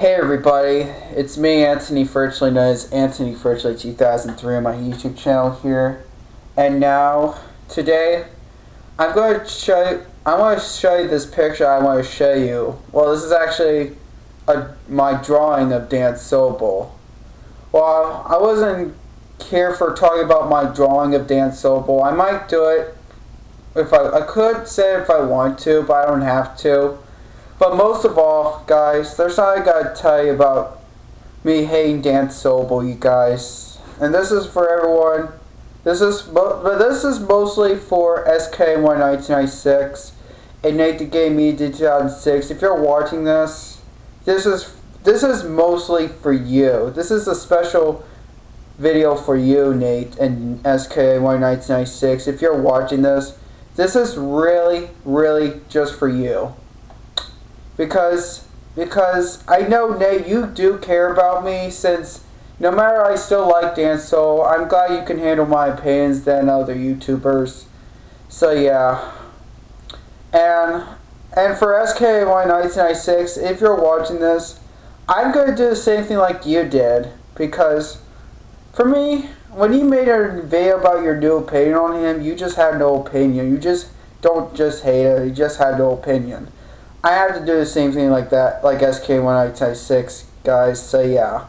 Hey everybody, it's me, Anthony Furchley, known as Anthony Furchley 2003 on my YouTube channel here. And now, today, I want to show you this picture I want to show you. Well, this is actually my drawing of Dan Sobel. Well, I wasn't here for talking about my drawing of Dan Sobel. I might do it if I could say it if I want to, but I don't have to. But most of all, guys, there's something I gotta tell you about me hating Dan Sobel, you guys. And this is for everyone. This is mostly for SK1 1996 and Nate the Game Media 2006. If you're watching this, this is mostly for you. This is a special video for you, Nate and SK1 1996. If you're watching this is really, really just for you. Because I know, Nate, you do care about me, since no matter I still like Dan Sobel, I'm glad you can handle my opinions than other YouTubers. So yeah. And for SK1 1996, if you're watching this, I'm going to do the same thing like you did. Because for me, when you made a video about your new opinion on him, you just had no opinion. You just don't just hate it, you just had no opinion. I have to do the same thing like that, like SK1 1996, guys, so yeah.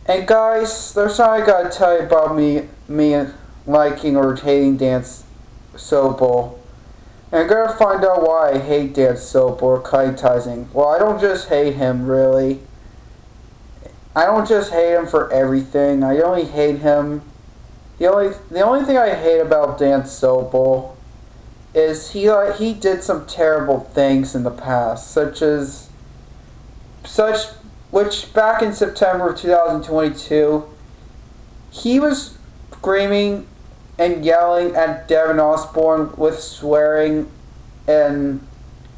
And guys, there's something I gotta tell you about me liking or hating Dan Sobel. And I'm gonna find out why I hate Dan Sobel or criticizing. Well, I don't just hate him, really. I don't just hate him for everything. I only hate him. The only thing I hate about Dan Sobel is he did some terrible things in the past, which back in September of 2022, he was screaming and yelling at Devin Osborne with swearing and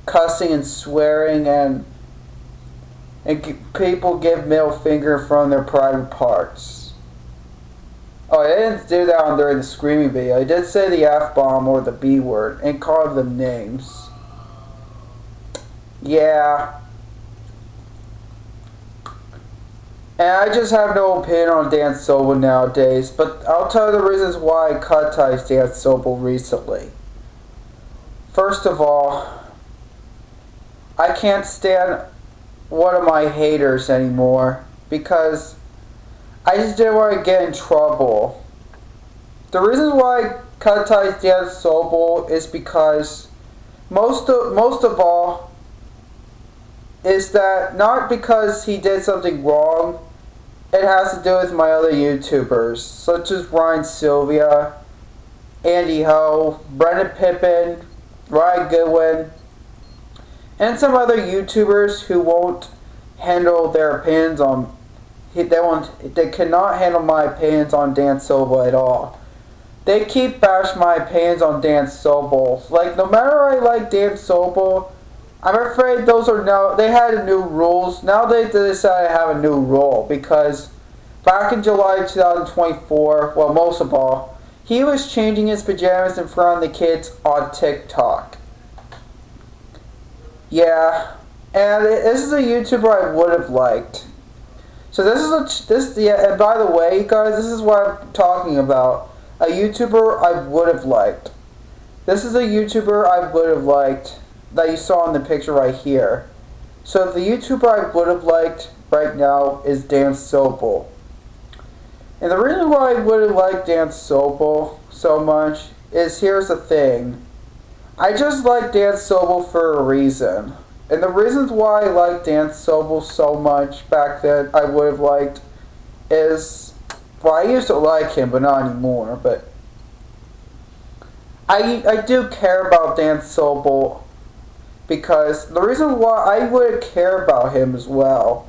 cussing and swearing, and people give middle finger from their private parts. Oh, I didn't do that during the screaming video. I did say the F-bomb or the B word and called them names. Yeah. And I just have no opinion on Dan Sobel nowadays, but I'll tell you the reasons why I criticized Dan Sobel recently. First of all, I can't stand one of my haters anymore because I just didn't want to get in trouble. The reason why I criticized Dan Sobel is because most of all is that not because he did something wrong. It has to do with my other YouTubers, such as Ryan Sylvia, Andy Ho, Brendan Pippin, Ryan Goodwin, and some other YouTubers who won't handle their opinions on. They cannot handle my opinions on Dan Sobel at all. They keep bashing my opinions on Dan Sobel. Like, no matter I like Dan Sobel, I'm afraid they had new rules. Now they decided to have a new rule because back in July 2024, well, most of all, he was changing his pajamas in front of the kids on TikTok. Yeah, and this is a YouTuber I would have liked. So and by the way, guys, this is what I'm talking about. A YouTuber I would have liked. This is a YouTuber I would have liked that you saw in the picture right here. So the YouTuber I would have liked right now is Dan Sobel. And the reason why I would have liked Dan Sobel so much is, here's the thing. I just like Dan Sobel for a reason. And the reasons why I liked Dan Sobel so much back then, I would have liked, is, well, I used to like him, but not anymore, but I do care about Dan Sobel, because the reason why I would care about him as well,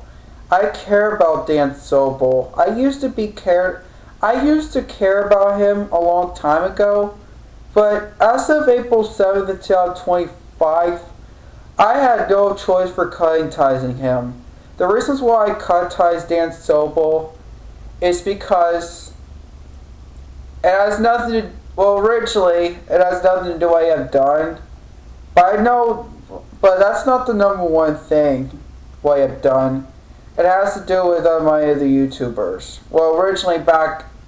I care about Dan Sobel. I used to care about him a long time ago, but as of April 7th, 2025, I had no choice for criticizing him. The reasons why I criticized Dan Sobel is because it has nothing to, well, originally, it has nothing to do with what I have done. But that's not the number one thing. what I've done. It has to do with my other YouTubers. Well, originally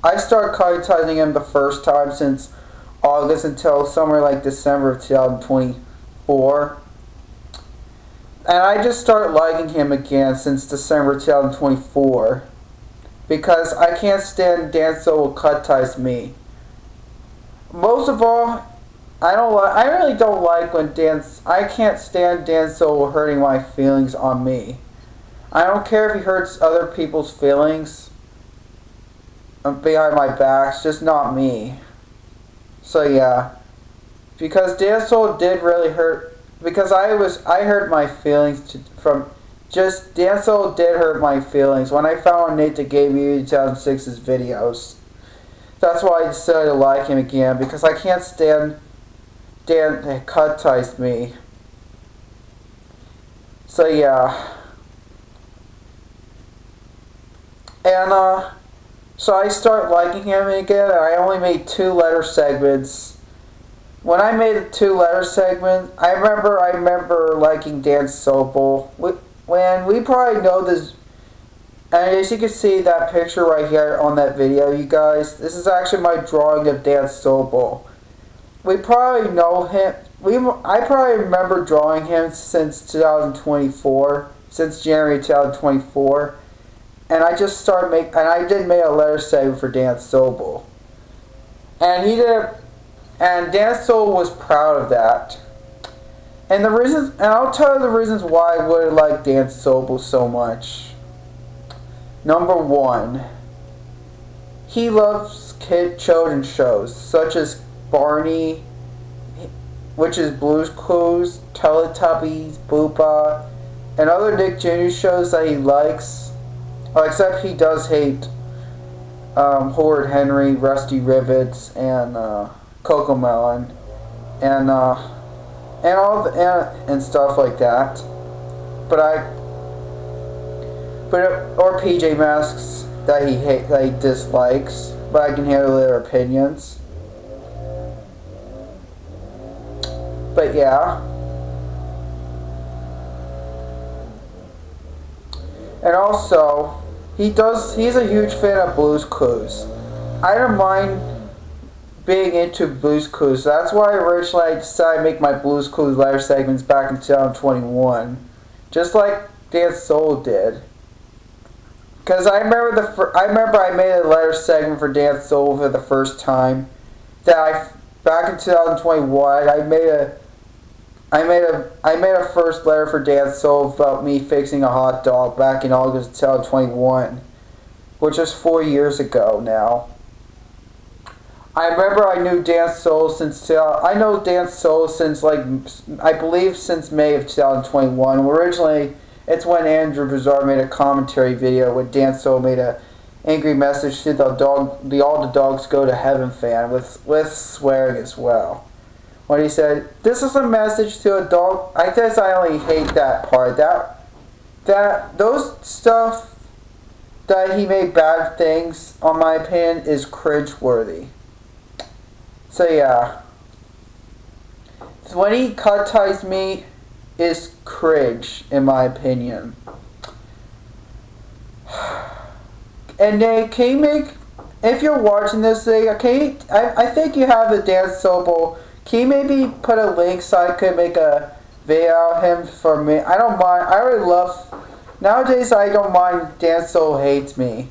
I started criticizing him the first time since August until somewhere like December of 2024. And I just started liking him again since December 2024. Because I can't stand Dan Sobel criticize me. Most of all, I really don't like when I can't stand Dan Sobel hurting my feelings on me. I don't care if he hurts other people's feelings behind my back, just not me. So yeah, because Dan Sobel did really hurt, because I hurt my feelings Dan Sobel did hurt my feelings when I found Nate that gave me 2006's videos. That's why I decided to like him again, because I can't stand Dan that criticized me. So yeah. And so I start liking him again, and I only made 2 letter segments. When I made a 2 letter segment, I remember liking Dan Sobel. When we probably know this, and as you can see that picture right here on that video, you guys, this is actually my drawing of Dan Sobel. We probably know him. I probably remember drawing him since 2024, since January 2024, and I just started I did make a letter segment for Dan Sobel, and Dan Sobel was proud of that. And I'll tell you the reasons why I would like Dan Sobel so much. Number 1, he loves children's shows such as Barney, which is Blue's Clues, Teletubbies, Boopa, and other Nick Jr. shows that he likes. Except he does hate Horrid Henry, Rusty Rivets, and Cocomelon, and stuff like that. Or PJ Masks that he dislikes, but I can handle their opinions. But yeah. And also, he's a huge fan of Blue's Clues. I don't mind being into Blue's Clues. That's why originally I decided to make my Blue's Clues letter segments back in 2021. Just like Dan Sobel did. Because I remember I made a letter segment for Dan Sobel for the first time. Back in 2021, I made a first letter for Dan Sobel about me fixing a hot dog back in August 2021, which is 4 years ago now. I remember I knew Dan Sobel since I believe since May of 2021. Originally, it's when Andrew Bizarre made a commentary video when Dan Sobel made a angry message to the all the dogs go to heaven fan with swearing as well. When he said, "This is a message to a dog." I guess I only hate that part. Those stuff that he made bad things, on my opinion, is cringeworthy. So yeah. When he criticized me, is cringe, in my opinion. And then, can you make, if you're watching this thing, I think you have the Dan Sobel. Can you maybe put a link so I could make a video of him for me? I don't mind. I really love. Nowadays, I don't mind Dan Sobel hates me.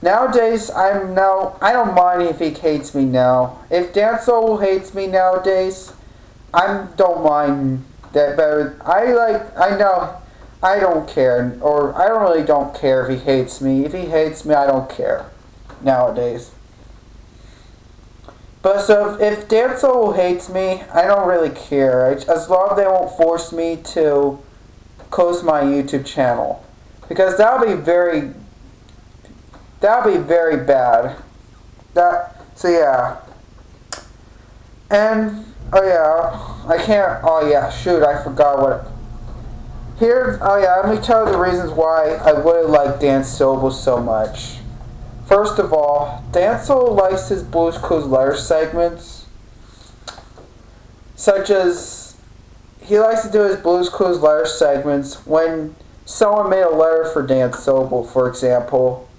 Nowadays, I don't mind if he hates me now. If Dan Sobel hates me nowadays, I don't mind that better. I don't care, or I don't care if he hates me. If he hates me, I don't care nowadays. But so if Dan Sobel hates me, I don't really care. As long as they won't force me to close my YouTube channel, because that would be very bad. So yeah. And I forgot what. Let me tell you the reasons why I would like Dan Sobel so much. First of all, Dan Sobel likes his Blue's Clues letter segments, such as he likes to do his Blue's Clues letter segments when someone made a letter for Dan Sobel, for example.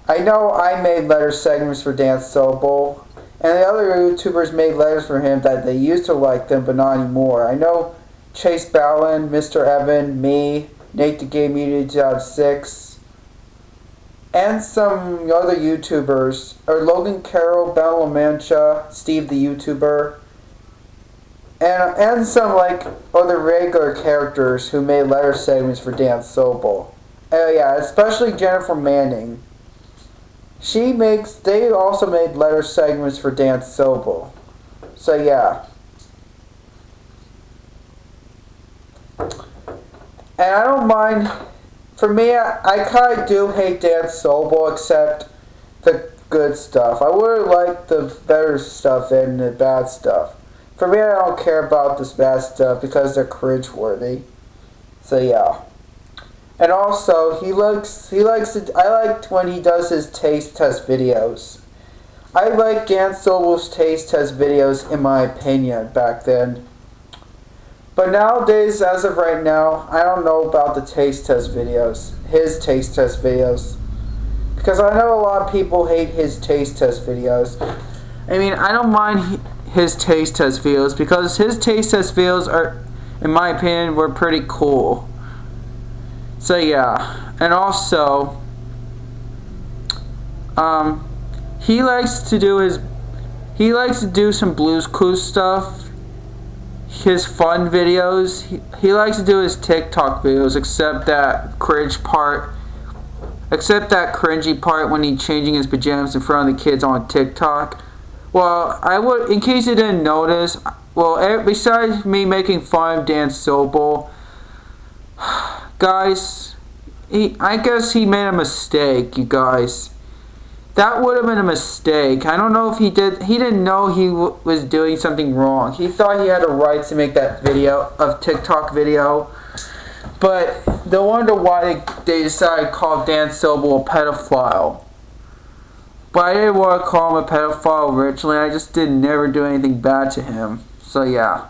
I know I made letter segments for Dan Sobel, and the other YouTubers made letters for him that they used to like them, but not anymore. I know Chase Ballin, Mr. Evan, me, Nate the Game Media 2006, and some other YouTubers, or Logan Carroll, Ben LaMancha, Steve the YouTuber, and some like other regular characters who made letter segments for Dan Sobel. Yeah, especially Jennifer Manning. They also made letter segments for Dan Sobel. So yeah. And I don't mind, for me, I kind of do hate Dan Sobel, except the good stuff. I would have liked the better stuff than the bad stuff. For me, I don't care about this bad stuff because they're cringeworthy. So yeah. And also, I liked when he does his taste test videos. I liked Dan Sobel's taste test videos, in my opinion, back then. But nowadays, as of right now, I don't know about the taste test videos. His taste test videos. Because I know a lot of people hate his taste test videos. I mean, I don't mind his taste test videos because his taste test videos are, in my opinion, were pretty cool. So yeah, and also, he likes to do some Blue's Clues stuff. His fun videos. He likes to do his TikTok videos, except that cringy part when he's changing his pajamas in front of the kids on TikTok. Well, in case you didn't notice, besides me making fun of Dan Sobel, guys, I guess he made a mistake, you guys. That would have been a mistake. I don't know if he didn't know he was doing something wrong. He thought he had a right to make that TikTok video. But no wonder why they decided to call Dan Sobel a pedophile. But I didn't want to call him a pedophile originally. I just never do anything bad to him. So yeah.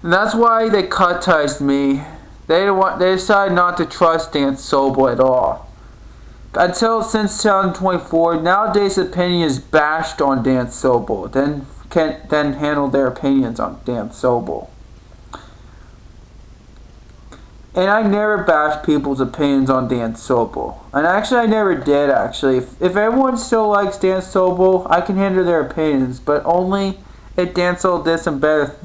And that's why they cut-ticed me. They decided not to trust Dan Sobel at all. Since 2024, nowadays opinion is bashed on Dan Sobel. Then can't handle their opinions on Dan Sobel. And I never bash people's opinions on Dan Sobel. And actually, I never did, actually. If everyone still likes Dan Sobel, I can handle their opinions. But only if Dan Sobel did some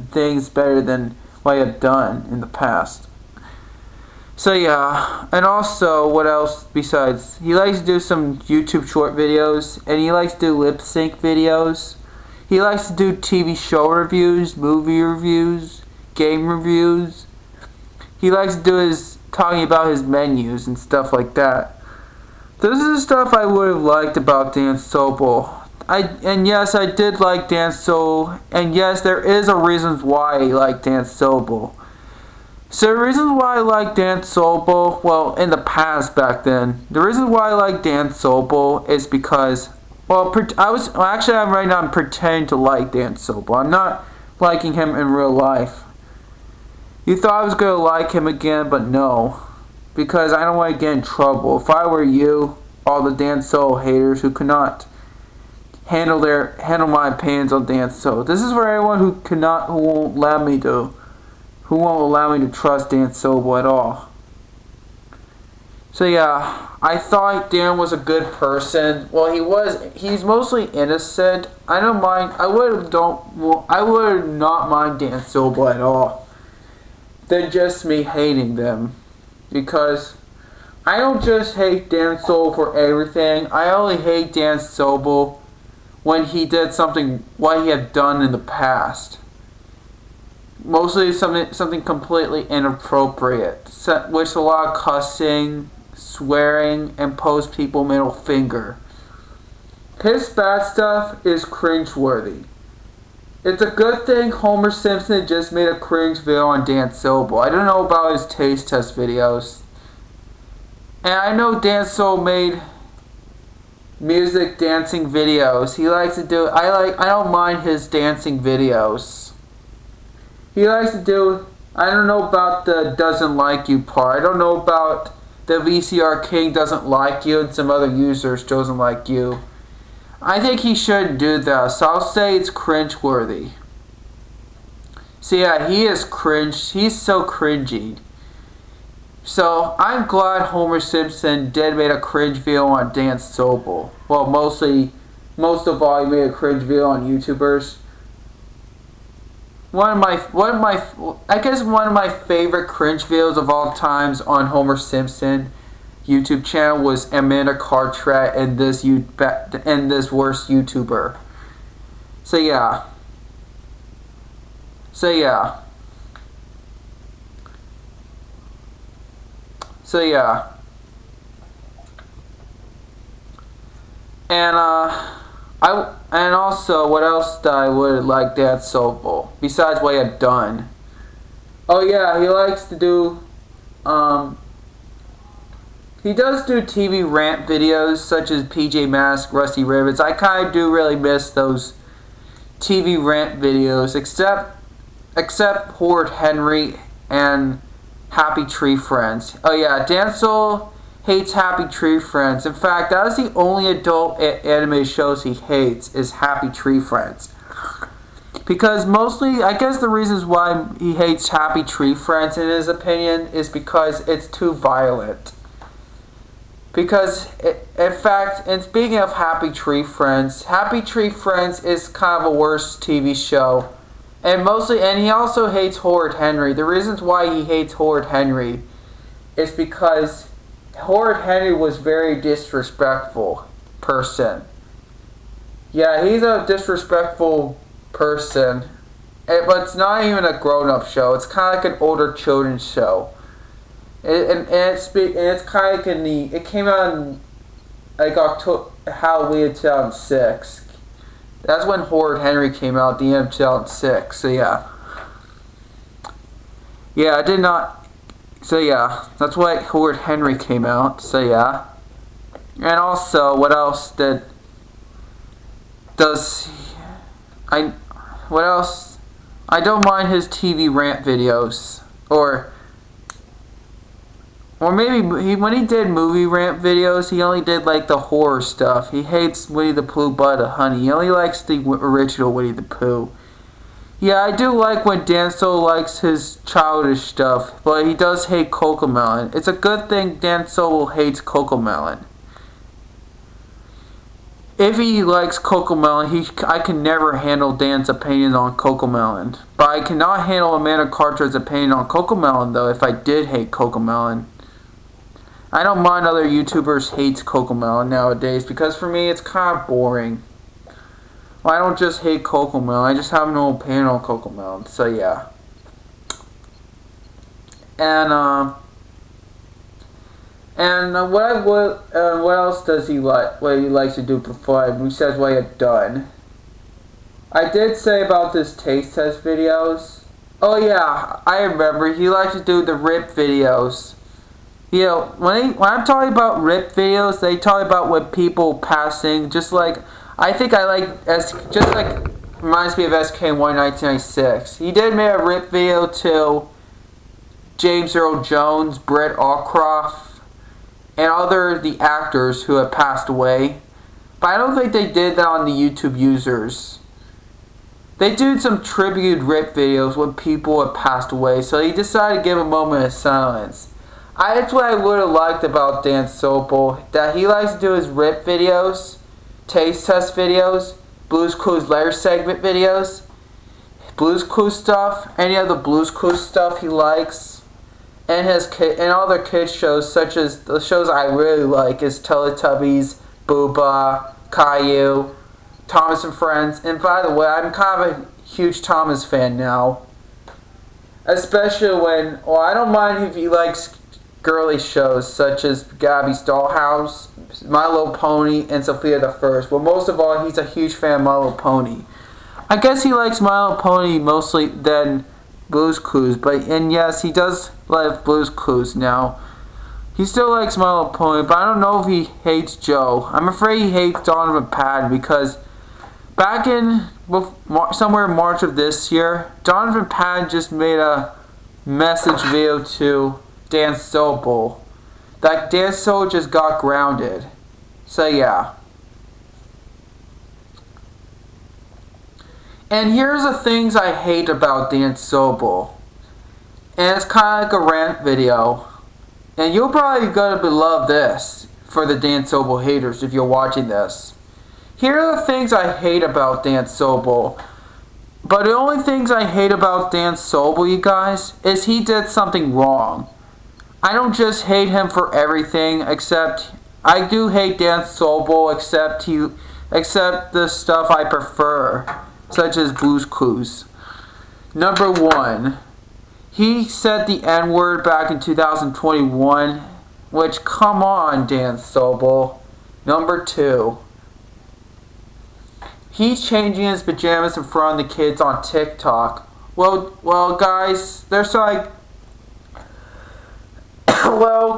things better than what I have done in the past. So yeah. And also, what else besides? He likes to do some YouTube short videos. And he likes to do lip sync videos. He likes to do TV show reviews, movie reviews, game reviews. He likes to do talking about his menus and stuff like that. This is the stuff I would have liked about Dan Sobel. And yes, I did like Dan Sobel. And yes, there is a reason why I like Dan Sobel. So the reason why I like Dan Sobel, well, in the past back then, the reason why I like Dan Sobel is because, I'm pretending to like Dan Sobel. I'm not liking him in real life. You thought I was going to like him again, but no. Because I don't want to get in trouble. If I were you, all the Dan Sobel haters who could not handle my opinions on Dan Sobel. This is for everyone who won't allow me to trust Dan Sobel at all. So yeah, I thought Dan was a good person. Well, he's mostly innocent. I don't mind. I would not mind Dan Sobel at all. Than just me hating them. Because I don't just hate Dan Sobel for everything. I only hate Dan Sobel when he did what he had done in the past. Mostly something completely inappropriate. Which a lot of cussing, swearing, and post people middle finger. His bad stuff is cringeworthy. It's a good thing Homer Simpson just made a cringe video on Dan Sobel. I don't know about his taste test videos. And I know Dan Sobel made music dancing videos. He likes to do I don't mind his dancing videos. I I don't know about the doesn't like you part. I don't know about the VCR King doesn't like you and some other users doesn't like you. I think he shouldn't do that, so I'll say it's cringeworthy. So yeah, he is cringe. He's so cringy. So I'm glad Homer Simpson did make a cringe video on Dan Sobel. Well, most of all, he made a cringe video on YouTubers. One of my favorite cringe videos of all times on Homer Simpson YouTube channel was Amanda Cartwright and this worst YouTuber. So yeah. And also, what else that I would like Dan Sobel besides what I've done? Oh yeah, he likes to do he does do TV rant videos such as PJ Masks, Rusty Ribbons. I kind of do really miss those TV rant videos, except Horde Henry and Happy Tree Friends. Oh yeah, Dan Sobel hates Happy Tree Friends. In fact, that is the only adult anime shows he hates is Happy Tree Friends. Because mostly, I guess the reasons why he hates Happy Tree Friends in his opinion is because it's too violent. Because, in fact, and speaking of Happy Tree Friends is kind of a worse TV show. And he also hates Horde Henry. The reasons why he hates Horde Henry is because Horde Henry was a very disrespectful person. Yeah, he's a disrespectful person. But it's not even a grown-up show. It's kind of like an older children's show. It's kind of like it came out in like Halloween 2006. That's when Horde Henry came out, the end of 2006. So yeah. Yeah, I did not. So yeah, that's why Horde Henry came out. So yeah. And also, what else what else? I don't mind his TV rant videos. Or maybe when he did movie rant videos, he only did like the horror stuff. He hates Winnie the Pooh Blood of Honey. He only likes the original Winnie the Pooh. Yeah, I do like when Dan Sobel likes his childish stuff, but he does hate Cocomelon. It's a good thing Dan Sobel hates Cocomelon. If he likes Cocomelon, I can never handle Dan's opinion on Cocomelon. But I cannot handle Amanda Cartwright's opinion on Cocomelon, though, if I did hate Cocomelon. I don't mind other YouTubers hates Cocomelon nowadays, because for me, it's kind of boring. Well, I don't just hate Cocomelon, I just have no opinion on Cocomelon, so yeah. And what else does he like? What he likes to do for fun? He says what I've done. I did say about this taste test videos. Oh yeah, I remember. He likes to do the rip videos. You know, when I'm talking about rip videos, they talk about when people passing. Just like reminds me of SK1 1996. He did make a rip video to James Earl Jones, Brett Allcroft, and the actors who have passed away. But I don't think they did that on the YouTube users. They did some tribute rip videos when people have passed away, so he decided to give a moment of silence. That's what I would have liked about Dan Sobel, that he likes to do his rip videos, taste test videos, Blue's Clues letter segment videos, Blue's Clues stuff, any other Blue's Clues stuff he likes. And all their kids shows, such as the shows I really like is Teletubbies, Booba, Caillou, Thomas and Friends. And by the way, I'm kind of a huge Thomas fan now. Especially I don't mind if he likes girly shows such as Gabby's Dollhouse, My Little Pony, and Sophia the First. But most of all, he's a huge fan of My Little Pony. I guess he likes My Little Pony mostly than Blue's Clues, and yes, he does like Blue's Clues now. He still likes My Little Pony, but I don't know if he hates Joe. I'm afraid he hates Donovan Patton because back in somewhere in March of this year, Donovan Patton just made a message video to Dan Sobel. That Dan Sobel just got grounded. So yeah. And here's the things I hate about Dan Sobel. And it's kind of like a rant video. And you're probably going to love this for the Dan Sobel haters if you're watching this. Here are the things I hate about Dan Sobel. But the only things I hate about Dan Sobel, you guys, is he did something wrong. I don't just hate him for everything, except I do hate Dan Sobel, except the stuff I prefer, such as Blue's Clues. Number 1, he said the N-word back in 2021, which, come on, Dan Sobel. Number 2, he's changing his pajamas in front of the kids on TikTok. Well, guys, there's like,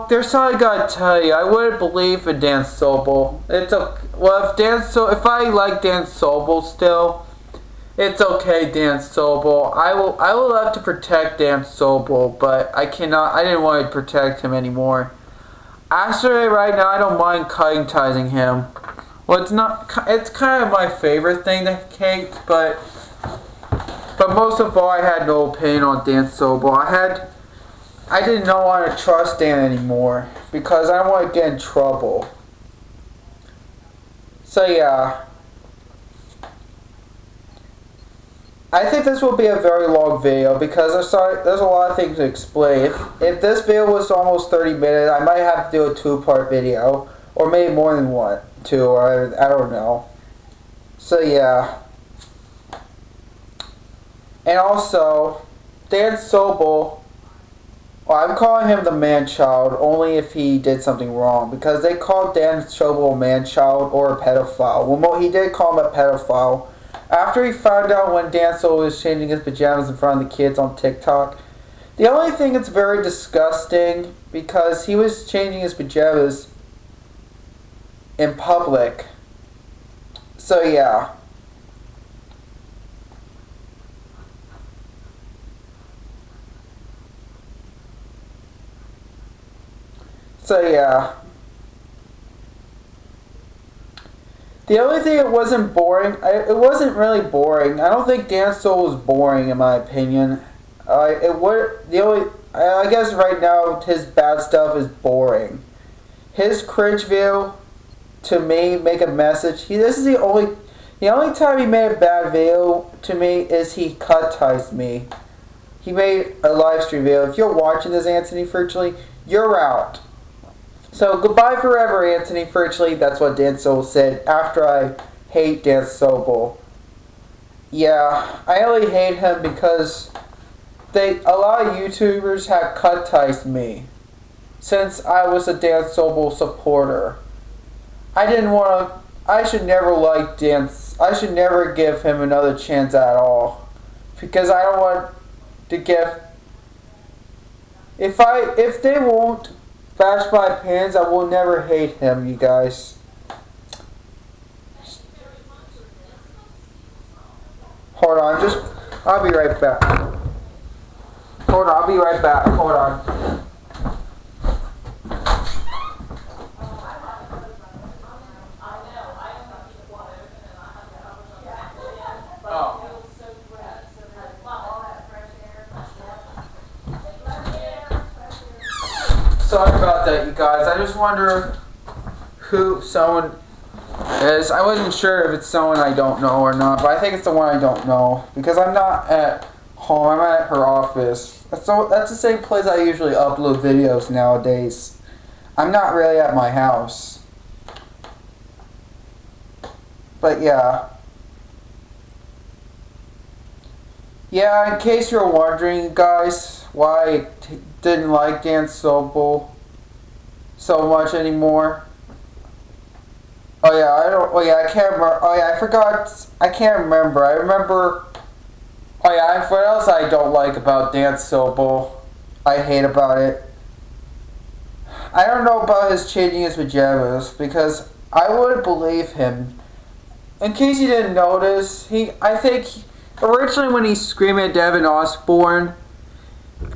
there's something I gotta tell you. I wouldn't believe in Dan Sobel. If I like Dan Sobel still, it's okay, Dan Sobel. I will love to protect Dan Sobel, but I cannot. I didn't want to protect him anymore. Actually, right now I don't mind cutting him. Well, it's not. It's kind of my favorite thing to hate, but most of all, I had no opinion on Dan Sobel. I didn't want to trust Dan anymore because I don't want to get in trouble. So yeah. I think this will be a very long video because there's a lot of things to explain. If this video was almost 30 minutes, I might have to do a 2-part video. Or maybe more than 2, or I don't know. So yeah. And also, Dan Sobel, I'm calling him the man-child only if he did something wrong. Because they called Dan Sobel a man-child or a pedophile. Well, he did call him a pedophile. After he found out when Dan Sobel was changing his pajamas in front of the kids on TikTok. The only thing that's very disgusting, because he was changing his pajamas in public. So yeah. The only thing it wasn't boring, it wasn't really boring. I don't think Dan Sobel was boring in my opinion. I guess right now his bad stuff is boring. His cringe video to me, make a message. This is the only time he made a bad video to me is he cut-ties me. He made a live stream video. If you're watching this, Anthony Furchley, you're out. So goodbye forever, Anthony Furchley. That's what Dan Sobel said after I hate Dan Sobel. Yeah, I only hate him because a lot of YouTubers have cut-ties me since I was a Dan Sobel supporter. I should never like Dan. I should never give him another chance at all. Because I don't want to give. If they won't bash my pants, I will never hate him, you guys. Hold on, I'll be right back. Hold on, I'll be right back. Hold on. Sorry about that, you guys. I just wonder who someone is. I wasn't sure if it's someone I don't know or not, but I think it's the one I don't know. Because I'm not at home, I'm at her office. That's the same place I usually upload videos nowadays. I'm not really at my house. But yeah. Yeah, in case you're wondering, guys, why I didn't like Dan Sobel so much anymore. I can't remember. Oh yeah, I forgot. I can't remember. I remember. Oh yeah, what else I don't like about Dan Sobel? I hate about it. I don't know about his changing his pajamas because I wouldn't believe him. In case you didn't notice, I think originally when he's screaming at Devin Osborne,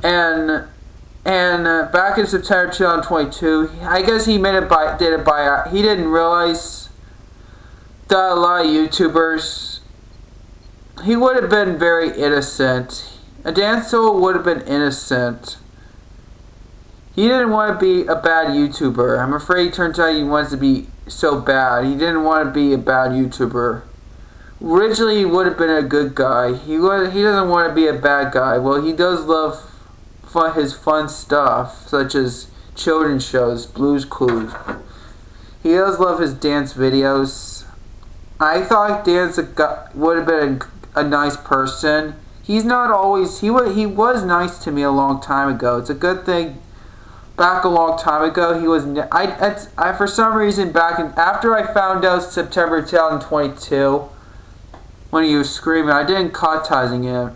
and back in September 2022, I guess he he didn't realize that a lot of YouTubers, he would have been very innocent. Dan Sobel would have been innocent. He didn't want to be a bad YouTuber. I'm afraid it turns out he wants to be so bad. He didn't want to be a bad YouTuber. Originally, he would have been a good guy. He doesn't want to be a bad guy. Well, he does love his fun stuff, such as children's shows, Blue's Clues. He does love his dance videos. I thought would have been a nice person. He's not always. He was nice to me a long time ago. It's a good thing. Back a long time ago, he was. I for some reason after I found out September 2022, when he was screaming, I didn't cauterizing him.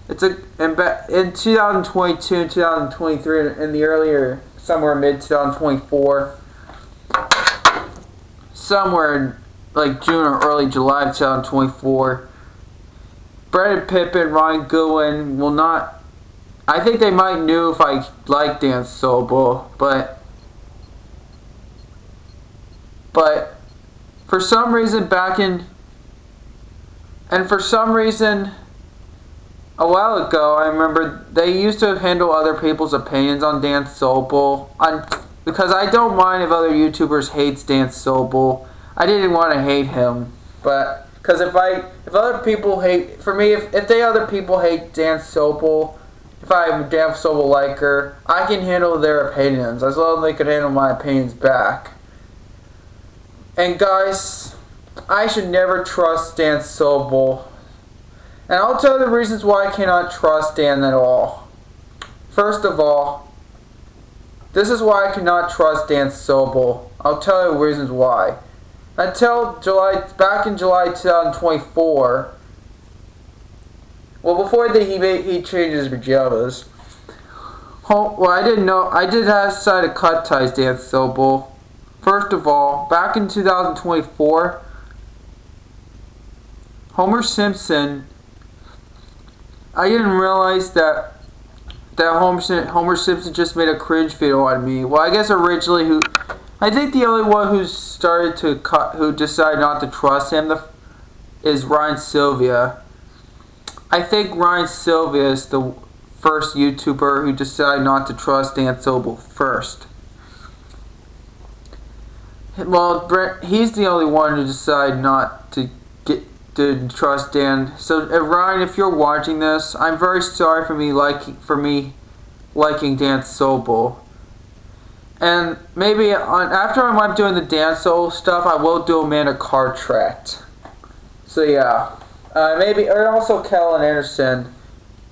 In 2022 and 2023, in the earlier, somewhere mid 2024, somewhere in like June or early July of 2024, Brandon Pippin, Ryan Goodwin will not. I think they might knew if I liked Dan Sobel, but for some reason a while ago, I remember they used to handle other people's opinions on Dan Sobel. Because I don't mind if other YouTubers hates Dan Sobel. I didn't want to hate him, but because if other people hate, for me, if other people hate Dan Sobel, if I'm a Dan Sobel liker, I can handle their opinions as long as they can handle my opinions back. And guys, I should never trust Dan Sobel. And I'll tell you the reasons why I cannot trust Dan at all. First of all, this is why I cannot trust Dan Sobel. I'll tell you the reasons why. Back in July 2024, well, before he changed his pajamas. Well, I didn't know. I did decide to cut ties Dan Sobel. First of all, back in 2024, Homer Simpson. I didn't realize that Homer Simpson just made a cringe video on me. Well, I guess originally I think the only one who decided not to trust him is Ryan Sylvia. I think Ryan Sylvia is the first YouTuber who decided not to trust Dan Sobel first. Well, he's the only one who decided not to trust Dan. So, Ryan, if you're watching this, I'm very sorry for me liking Dan Sobel. And maybe after I'm doing the Dan Sobel stuff, I will do Amanda Cartwright. So yeah. Maybe, or also Kellen Anderson.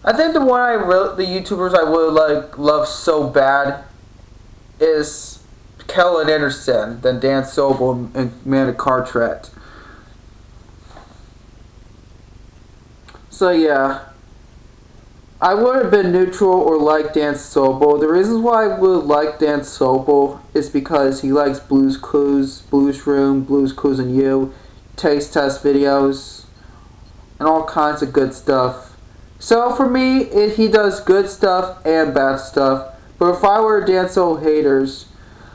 I think the YouTubers I would love so bad is Kellen Anderson than Dan Sobel and Amanda Cartwright. So yeah, I would have been neutral or like Dan Sobel. The reasons why I would like Dan Sobel is because he likes Blue's Clues, Blue's Room, Blue's Clues and You, taste test videos, and all kinds of good stuff. So for me, he does good stuff and bad stuff. But if I were Dan Sobel haters,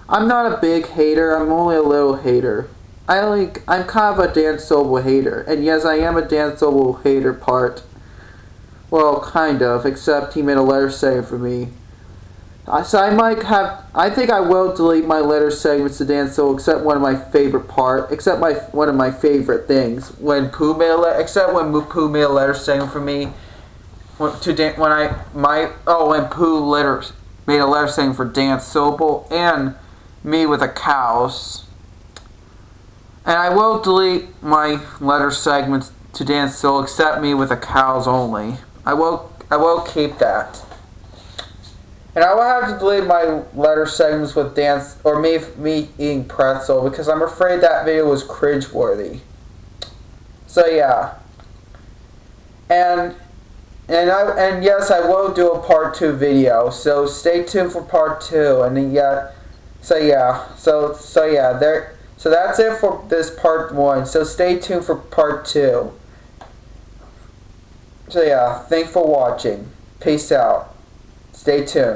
I'm not a big hater. I'm only a little hater. I'm kind of a Dan Sobel hater. And yes, I am a Dan Sobel hater part. Well, kind of, except he made a letter segment for me. So I think I will delete my letter segments to Dan Sobel, except one of my favorite one of my favorite things. When Pooh made a letter segment for me, when Pooh made a letter segment for Dan Sobel and me with the cows. And I will delete my letter segments to Dan Sobel, except me with the cows only. I will keep that. And I will have to delete my letter segments with me eating pretzel, because I'm afraid that video was cringeworthy. So yeah. And yes, I will do a part 2 video. So stay tuned for part 2. And yeah. So that's it for this part 1. So stay tuned for part 2. So yeah, thanks for watching. Peace out. Stay tuned.